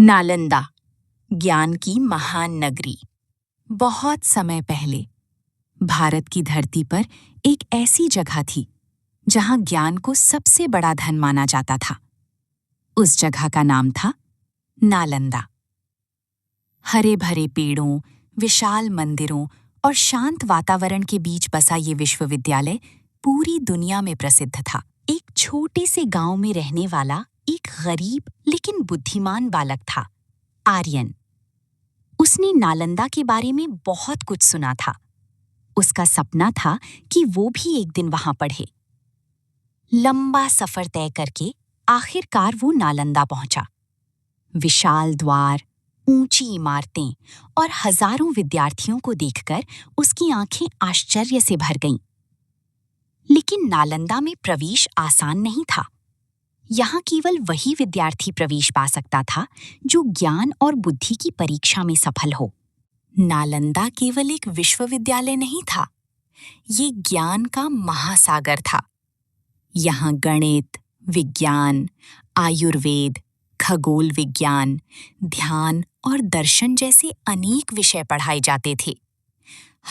नालंदा, ज्ञान की महान नगरी। बहुत समय पहले भारत की धरती पर एक ऐसी जगह थी जहां ज्ञान को सबसे बड़ा धन माना जाता था। उस जगह का नाम था नालंदा। हरे भरे पेड़ों, विशाल मंदिरों और शांत वातावरण के बीच बसा ये विश्वविद्यालय पूरी दुनिया में प्रसिद्ध था। एक छोटे से गांव में रहने वाला एक गरीब लेकिन बुद्धिमान बालक था, आर्यन। उसने नालंदा के बारे में बहुत कुछ सुना था। उसका सपना था कि वो भी एक दिन वहां पढ़े। लंबा सफर तय करके आखिरकार वो नालंदा पहुंचा। विशाल द्वार, ऊंची इमारतें और हजारों विद्यार्थियों को देखकर उसकी आंखें आश्चर्य से भर गईं। लेकिन नालंदा में प्रवेश आसान नहीं था। यहाँ केवल वही विद्यार्थी प्रवेश पा सकता था जो ज्ञान और बुद्धि की परीक्षा में सफल हो। नालंदा केवल एक विश्वविद्यालय नहीं था, ये ज्ञान का महासागर था। यहाँ गणित, विज्ञान, आयुर्वेद, खगोल विज्ञान, ध्यान और दर्शन जैसे अनेक विषय पढ़ाए जाते थे।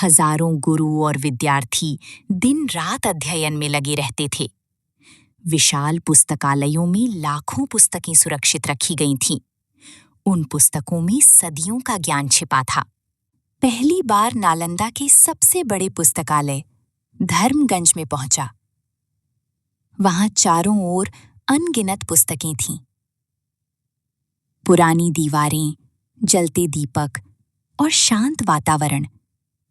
हजारों गुरु और विद्यार्थी दिन रात अध्ययन में लगे रहते थे। विशाल पुस्तकालयों में लाखों पुस्तकें सुरक्षित रखी गई थीं। उन पुस्तकों में सदियों का ज्ञान छिपा था। पहली बार नालंदा के सबसे बड़े पुस्तकालय धर्मगंज में पहुंचा। वहां चारों ओर अनगिनत पुस्तकें थीं। पुरानी दीवारें, जलते दीपक और शांत वातावरण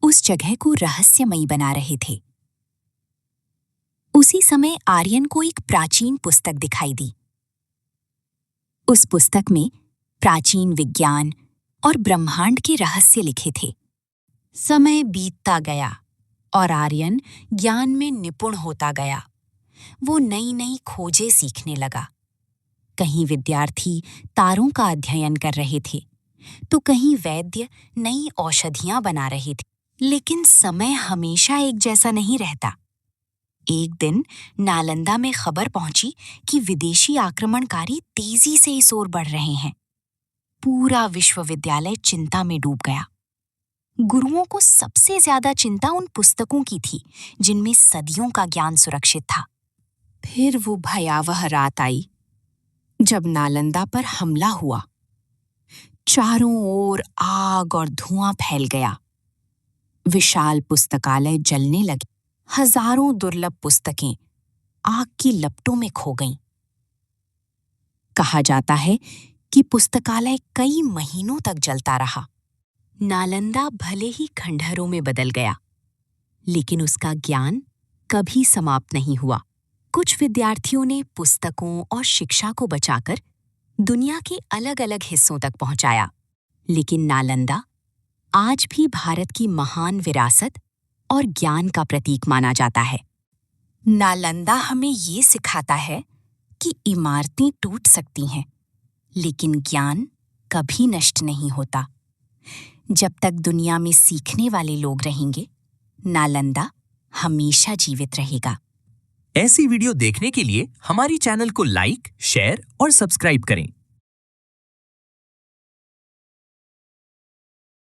उस जगह को रहस्यमयी बना रहे थे। उसी समय आर्यन को एक प्राचीन पुस्तक दिखाई दी। उस पुस्तक में प्राचीन विज्ञान और ब्रह्मांड के रहस्य लिखे थे। समय बीतता गया और आर्यन ज्ञान में निपुण होता गया। वो नई नई खोजें सीखने लगा। कहीं विद्यार्थी तारों का अध्ययन कर रहे थे, तो कहीं वैद्य नई औषधियां बना रहे थे। लेकिन समय हमेशा एक जैसा नहीं रहता। एक दिन नालंदा में खबर पहुंची कि विदेशी आक्रमणकारी तेजी से इस ओर बढ़ रहे हैं। पूरा विश्वविद्यालय चिंता में डूब गया। गुरुओं को सबसे ज्यादा चिंता उन पुस्तकों की थी जिनमें सदियों का ज्ञान सुरक्षित था। फिर वो भयावह रात आई जब नालंदा पर हमला हुआ। चारों ओर आग और धुआं फैल गया। विशाल पुस्तकालय जलने लगे। हजारों दुर्लभ पुस्तकें आग की लपटों में खो गईं। कहा जाता है कि पुस्तकालय कई महीनों तक जलता रहा। नालंदा भले ही खंडहरों में बदल गया, लेकिन उसका ज्ञान कभी समाप्त नहीं हुआ। कुछ विद्यार्थियों ने पुस्तकों और शिक्षा को बचाकर दुनिया के अलग-अलग हिस्सों तक पहुंचाया। लेकिन नालंदा आज भी भारत की महान विरासत और ज्ञान का प्रतीक माना जाता है। नालंदा हमें ये सिखाता है कि इमारतें टूट सकती हैं, लेकिन ज्ञान कभी नष्ट नहीं होता। जब तक दुनिया में सीखने वाले लोग रहेंगे, नालंदा हमेशा जीवित रहेगा। ऐसी वीडियो देखने के लिए हमारी चैनल को लाइक, शेयर और सब्सक्राइब करें।